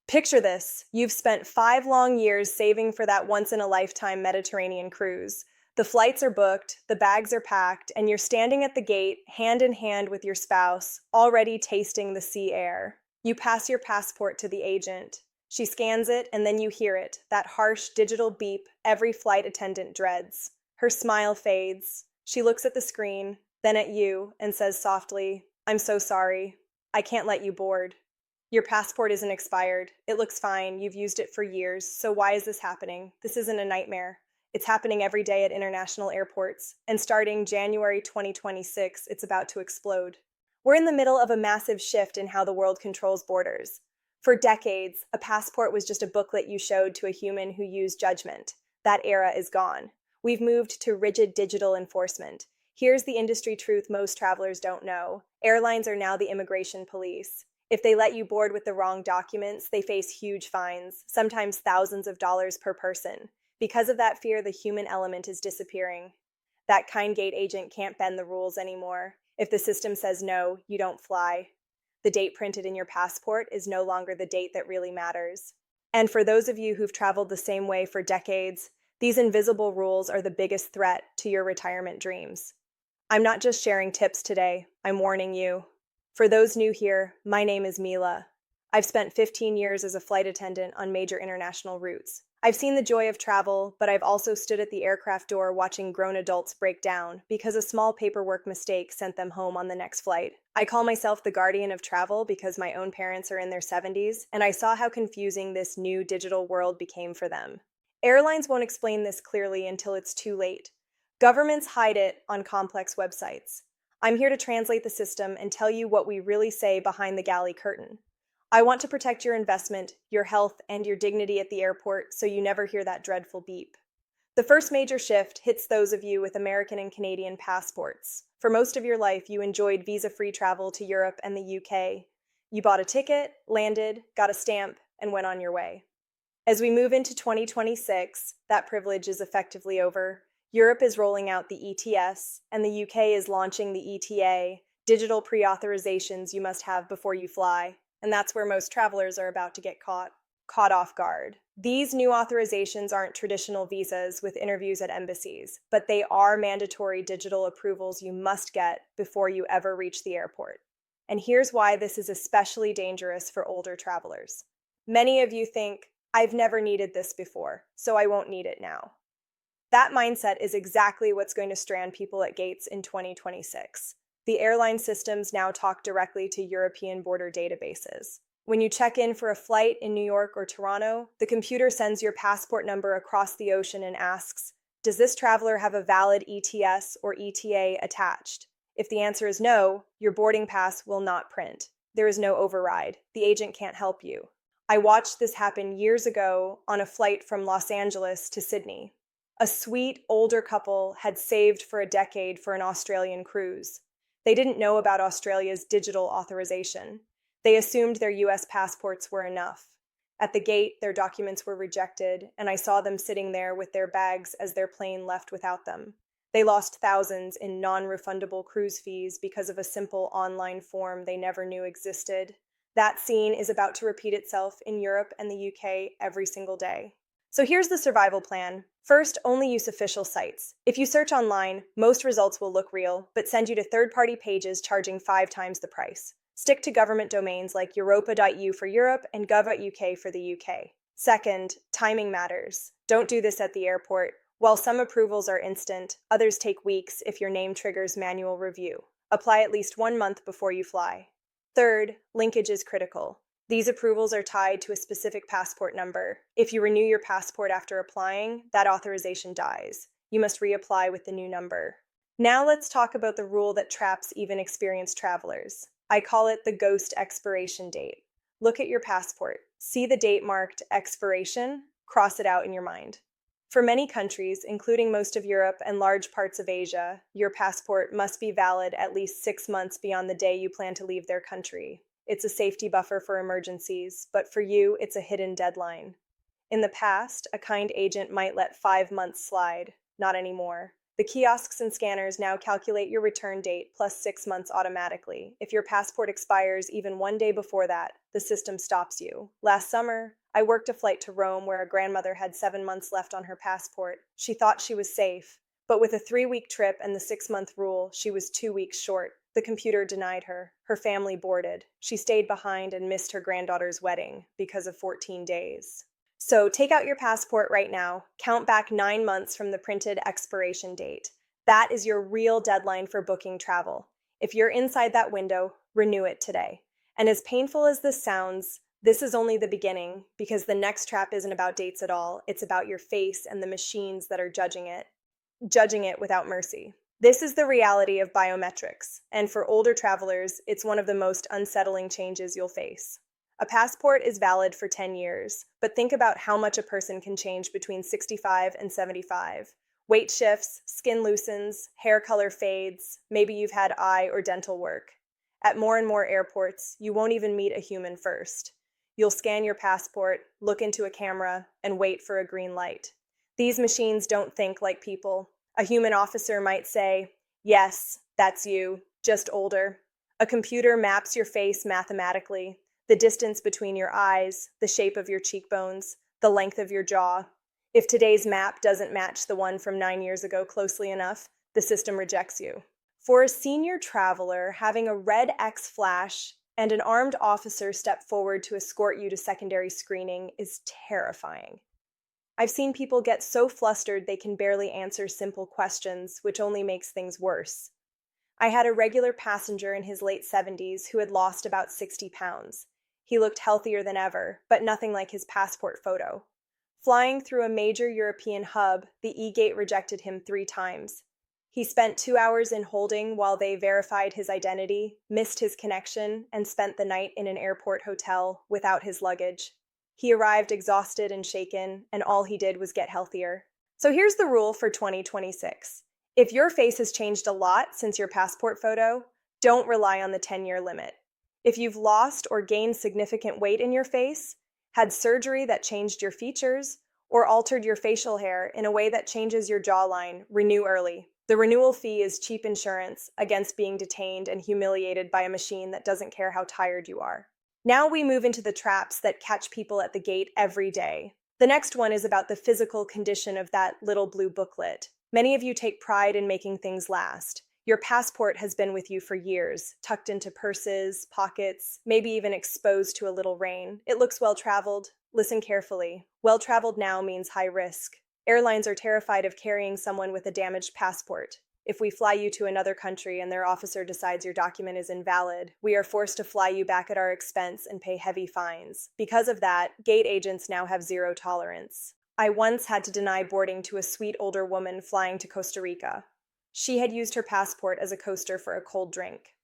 Picture this. You've spent 5 long years saving for that once-in-a-lifetime Mediterranean cruise. The flights are booked, the bags are packed, and you're standing at the gate, hand in hand with your spouse, already tasting the sea air. You pass your passport to the agent. She scans it, and then you hear it, that harsh digital beep every flight attendant dreads. Her smile fades. She looks at the screen, then at you, and says softly, "I'm so sorry. I can't let you board." Your passport isn't expired. It looks fine. You've used it for years. So why is this happening? This isn't a nightmare. It's happening every day at international airports. And starting January 2026, it's about to explode. We're in the middle of a massive shift in how the world controls borders. For decades, a passport was just a booklet you showed to a human who used judgment. That era is gone. We've moved to rigid digital enforcement. Here's the industry truth most travelers don't know. Airlines are now the immigration police. If they let you board with the wrong documents, they face huge fines, sometimes thousands of dollars per person. Because of that fear, the human element is disappearing. That kind gate agent can't bend the rules anymore. If the system says no, you don't fly. The date printed in your passport is no longer the date that really matters. And for those of you who've traveled the same way for decades, these invisible rules are the biggest threat to your retirement dreams. I'm not just sharing tips today, I'm warning you. For those new here, my name is Mila. I've spent 15 years as a flight attendant on major international routes. I've seen the joy of travel, but I've also stood at the aircraft door watching grown adults break down because a small paperwork mistake sent them home on the next flight. I call myself the guardian of travel because my own parents are in their 70s, and I saw how confusing this new digital world became for them. Airlines won't explain this clearly until it's too late. Governments hide it on complex websites. I'm here to translate the system and tell you what we really say behind the galley curtain. I want to protect your investment, your health, and your dignity at the airport so you never hear that dreadful beep. The first major shift hits those of you with American and Canadian passports. For most of your life, you enjoyed visa-free travel to Europe and the UK. You bought a ticket, landed, got a stamp, and went on your way. As we move into 2026, that privilege is effectively over. Europe is rolling out the ETS, and the UK is launching the ETA, digital pre-authorizations you must have before you fly. And that's where most travelers are about to get caught off guard. These new authorizations aren't traditional visas with interviews at embassies, but they are mandatory digital approvals you must get before you ever reach the airport. And here's why this is especially dangerous for older travelers. Many of you think, "I've never needed this before, so I won't need it now." That mindset is exactly what's going to strand people at gates in 2026. The airline systems now talk directly to European border databases. When you check in for a flight in New York or Toronto, the computer sends your passport number across the ocean and asks, "Does this traveler have a valid ETS or ETA attached?" If the answer is no, your boarding pass will not print. There is no override. The agent can't help you. I watched this happen years ago on a flight from Los Angeles to Sydney. A sweet, older couple had saved for a decade for an Australian cruise. They didn't know about Australia's digital authorization. They assumed their US passports were enough. At the gate, their documents were rejected, and I saw them sitting there with their bags as their plane left without them. They lost thousands in non-refundable cruise fees because of a simple online form they never knew existed. That scene is about to repeat itself in Europe and the UK every single day. So here's the survival plan. First, only use official sites. If you search online, most results will look real, but send you to third-party pages charging 5 times the price. Stick to government domains like europa.eu for Europe and gov.uk for the UK. Second, timing matters. Don't do this at the airport. While some approvals are instant, others take weeks if your name triggers manual review. Apply at least 1 month before you fly. Third, linkage is critical. These approvals are tied to a specific passport number. If you renew your passport after applying, that authorization dies. You must reapply with the new number. Now let's talk about the rule that traps even experienced travelers. I call it the ghost expiration date. Look at your passport. See the date marked expiration? Cross it out in your mind. For many countries, including most of Europe and large parts of Asia, your passport must be valid at least 6 months beyond the day you plan to leave their country. It's a safety buffer for emergencies, but for you, it's a hidden deadline. In the past, a kind agent might let 5 months slide. Not anymore. The kiosks and scanners now calculate your return date plus 6 months automatically. If your passport expires even one day before that, the system stops you. Last summer, I worked a flight to Rome where a grandmother had 7 months left on her passport. She thought she was safe, but with a 3-week trip and the 6-month rule, she was 2 weeks short. The computer denied her. Her family boarded. She stayed behind and missed her granddaughter's wedding because of 14 days. So take out your passport right now, count back 9 months from the printed expiration date. That is your real deadline for booking travel. If you're inside that window, renew it today. And as painful as this sounds, this is only the beginning, because the next trap isn't about dates at all. It's about your face and the machines that are judging it without mercy. This is the reality of biometrics, and for older travelers, it's one of the most unsettling changes you'll face. A passport is valid for 10 years, but think about how much a person can change between 65 and 75. Weight shifts, skin loosens, hair color fades, maybe you've had eye or dental work. At more and more airports, you won't even meet a human first. You'll scan your passport, look into a camera, and wait for a green light. These machines don't think like people. A human officer might say, "Yes, that's you, just older." A computer maps your face mathematically, the distance between your eyes, the shape of your cheekbones, the length of your jaw. If today's map doesn't match the one from 9 years ago closely enough, the system rejects you. For a senior traveler, having a red X flash and an armed officer step forward to escort you to secondary screening is terrifying. I've seen people get so flustered they can barely answer simple questions, which only makes things worse. I had a regular passenger in his late 70s who had lost about 60 pounds. He looked healthier than ever, but nothing like his passport photo. Flying through a major European hub, the e-gate rejected him 3 times. He spent 2 hours in holding while they verified his identity, missed his connection, and spent the night in an airport hotel without his luggage. He arrived exhausted and shaken, and all he did was get healthier. So here's the rule for 2026. If your face has changed a lot since your passport photo, don't rely on the 10-year limit. If you've lost or gained significant weight in your face, had surgery that changed your features, or altered your facial hair in a way that changes your jawline, renew early. The renewal fee is cheap insurance against being detained and humiliated by a machine that doesn't care how tired you are. Now we move into the traps that catch people at the gate every day. The next one is about the physical condition of that little blue booklet. Many of you take pride in making things last. Your passport has been with you for years, tucked into purses, pockets, maybe even exposed to a little rain. It looks well-traveled. Listen carefully. Well-traveled now means high risk. Airlines are terrified of carrying someone with a damaged passport. If we fly you to another country and their officer decides your document is invalid, we are forced to fly you back at our expense and pay heavy fines. Because of that, gate agents now have zero tolerance. I once had to deny boarding to a sweet older woman flying to Costa Rica. She had used her passport as a coaster for a cold drink.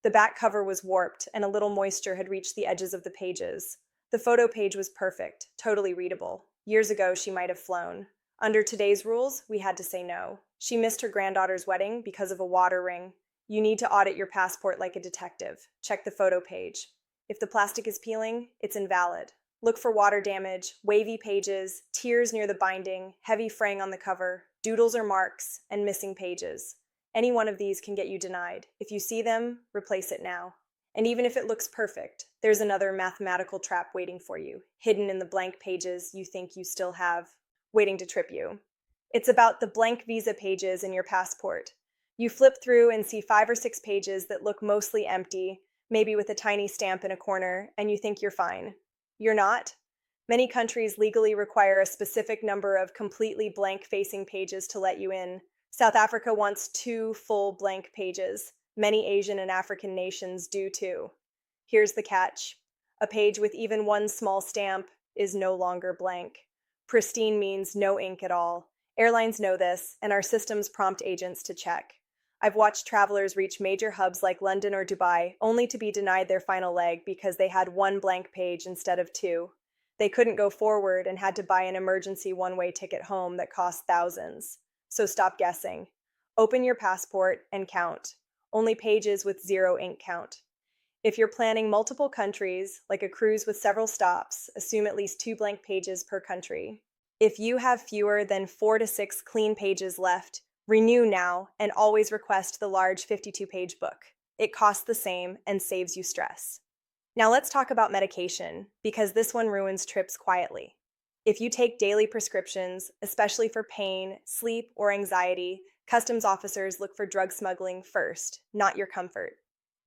The back cover was warped, and a little moisture had reached the edges of the pages. The photo page was perfect, totally readable. Years ago, she might have flown. Under today's rules, we had to say no. She missed her granddaughter's wedding because of a water ring. You need to audit your passport like a detective. Check the photo page. If the plastic is peeling, it's invalid. Look for water damage, wavy pages, tears near the binding, heavy fraying on the cover, doodles or marks, and missing pages. Any one of these can get you denied. If you see them, replace it now. And even if it looks perfect, there's another mathematical trap waiting for you, hidden in the blank pages you think you still have, waiting to trip you. It's about the blank visa pages in your passport. You flip through and see 5 or 6 pages that look mostly empty, maybe with a tiny stamp in a corner, and you think you're fine. You're not. Many countries legally require a specific number of completely blank-facing pages to let you in. South Africa wants 2 full blank pages. Many Asian and African nations do too. Here's the catch. A page with even 1 small stamp is no longer blank. Pristine means no ink at all. Airlines know this, and our systems prompt agents to check. I've watched travelers reach major hubs like London or Dubai only to be denied their final leg because they had 1 blank page instead of 2. They couldn't go forward and had to buy an emergency one-way ticket home that cost thousands. So stop guessing. Open your passport and count. Only pages with 0 ink count. If you're planning multiple countries, like a cruise with several stops, assume at least 2 blank pages per country. If you have fewer than 4 to 6 clean pages left, Renew now and always request the large 52-page book. It costs the same and saves you stress. Now let's talk about medication, because this one ruins trips quietly. If you take daily prescriptions, especially for pain, sleep, or anxiety, customs officers look for drug smuggling first, not your comfort.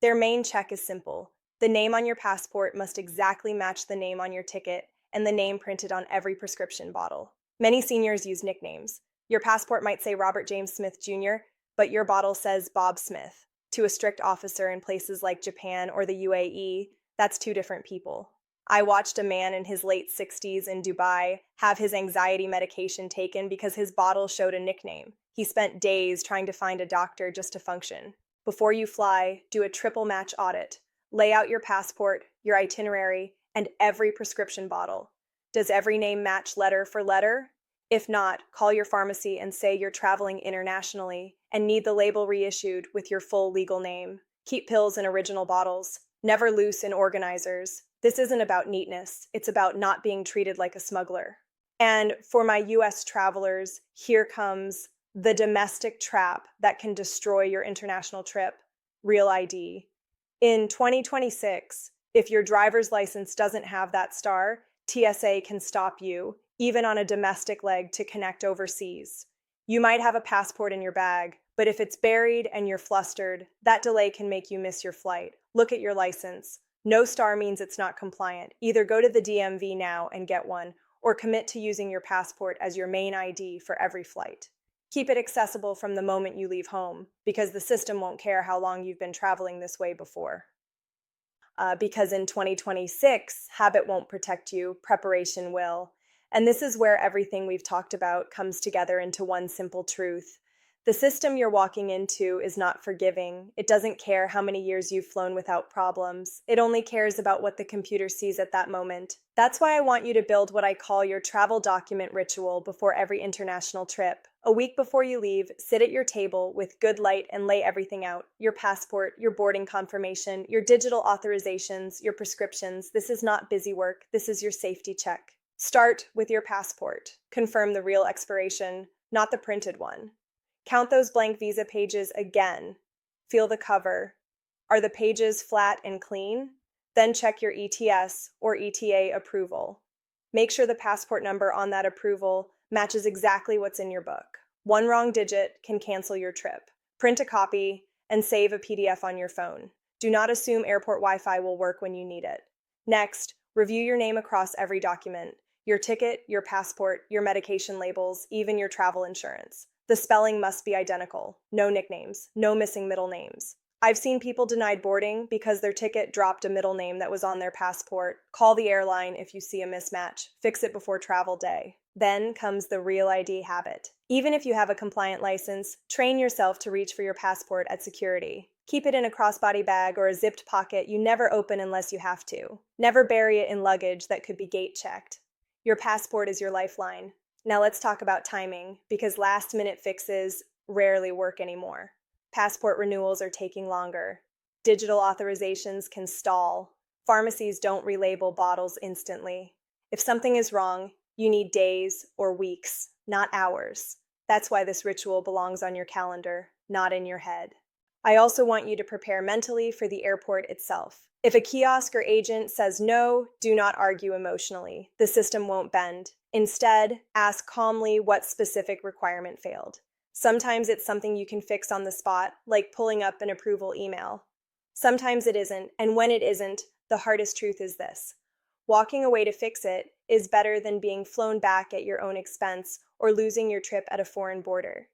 Their main check is simple. The name on your passport must exactly match the name on your ticket and the name printed on every prescription bottle. Many seniors use nicknames. Your passport might say Robert James Smith Jr., but your bottle says Bob Smith. To a strict officer in places like Japan or the UAE, that's two different people. I watched a man in his late 60s in Dubai have his anxiety medication taken because his bottle showed a nickname. He spent days trying to find a doctor just to function. Before you fly, do a triple match audit. Lay out your passport, your itinerary, and every prescription bottle. Does every name match letter for letter? If not, call your pharmacy and say you're traveling internationally and need the label reissued with your full legal name. Keep pills in original bottles. Never loose in organizers. This isn't about neatness. It's about not being treated like a smuggler. And for my US travelers, here comes the domestic trap that can destroy your international trip: Real ID. In 2026, if your driver's license doesn't have that star, TSA can stop you, even on a domestic leg, to connect overseas. You might have a passport in your bag, but if it's buried and you're flustered, that delay can make you miss your flight. Look at your license. No star means it's not compliant. Either go to the DMV now and get one, or commit to using your passport as your main ID for every flight. Keep it accessible from the moment you leave home, because the system won't care how long you've been traveling this way before. Because in 2026, habit won't protect you, preparation will. And this is where everything we've talked about comes together into one simple truth. The system you're walking into is not forgiving. It doesn't care how many years you've flown without problems. It only cares about what the computer sees at that moment. That's why I want you to build what I call your travel document ritual before every international trip. A week before you leave, sit at your table with good light and lay everything out: your passport, your boarding confirmation, your digital authorizations, your prescriptions. This is not busy work. This is your safety check. Start with your passport. Confirm the real expiration, not the printed one. Count those blank visa pages again. Feel the cover. Are the pages flat and clean? Then check your ETS or ETA approval. Make sure the passport number on that approval matches exactly what's in your book. One wrong digit can cancel your trip. Print a copy and save a PDF on your phone. Do not assume airport Wi-Fi will work when you need it. Next, review your name across every document: your ticket, your passport, your medication labels, even your travel insurance. The spelling must be identical. No nicknames, no missing middle names. I've seen people denied boarding because their ticket dropped a middle name that was on their passport. Call the airline if you see a mismatch. Fix it before travel day. Then comes the Real ID habit. Even if you have a compliant license, train yourself to reach for your passport at security. Keep it in a crossbody bag or a zipped pocket you never open unless you have to. Never bury it in luggage that could be gate checked. Your passport is your lifeline. Now let's talk about timing, because last-minute fixes rarely work anymore. Passport renewals are taking longer. Digital authorizations can stall. Pharmacies don't relabel bottles instantly. If something is wrong, you need days or weeks, not hours. That's why this ritual belongs on your calendar, not in your head. I also want you to prepare mentally for the airport itself. If a kiosk or agent says no, do not argue emotionally. The system won't bend. Instead, ask calmly what specific requirement failed. Sometimes it's something you can fix on the spot, like pulling up an approval email. Sometimes it isn't, and when it isn't, the hardest truth is this: walking away to fix it is better than being flown back at your own expense or losing your trip at a foreign border.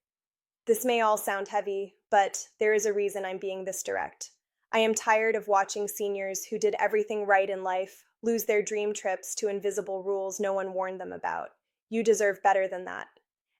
This may all sound heavy, but there is a reason I'm being this direct. I am tired of watching seniors who did everything right in life lose their dream trips to invisible rules no one warned them about. You deserve better than that.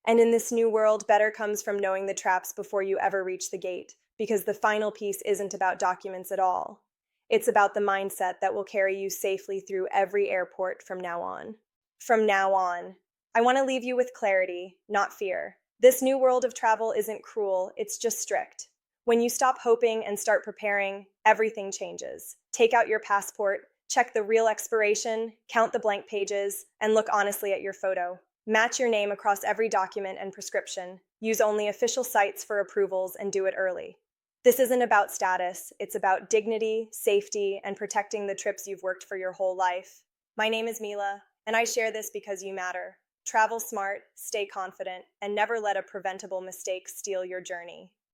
And in this new world, better comes from knowing the traps before you ever reach the gate, because the final piece isn't about documents at all. It's about the mindset that will carry you safely through every airport from now on. From now on, I want to leave you with clarity, not fear. This new world of travel isn't cruel, it's just strict. When you stop hoping and start preparing, everything changes. Take out your passport, check the real expiration, count the blank pages, and look honestly at your photo. Match your name across every document and prescription. Use only official sites for approvals and do it early. This isn't about status, it's about dignity, safety, and protecting the trips you've worked for your whole life. My name is Mila, and I share this because you matter. Travel smart, stay confident, and never let a preventable mistake steal your journey.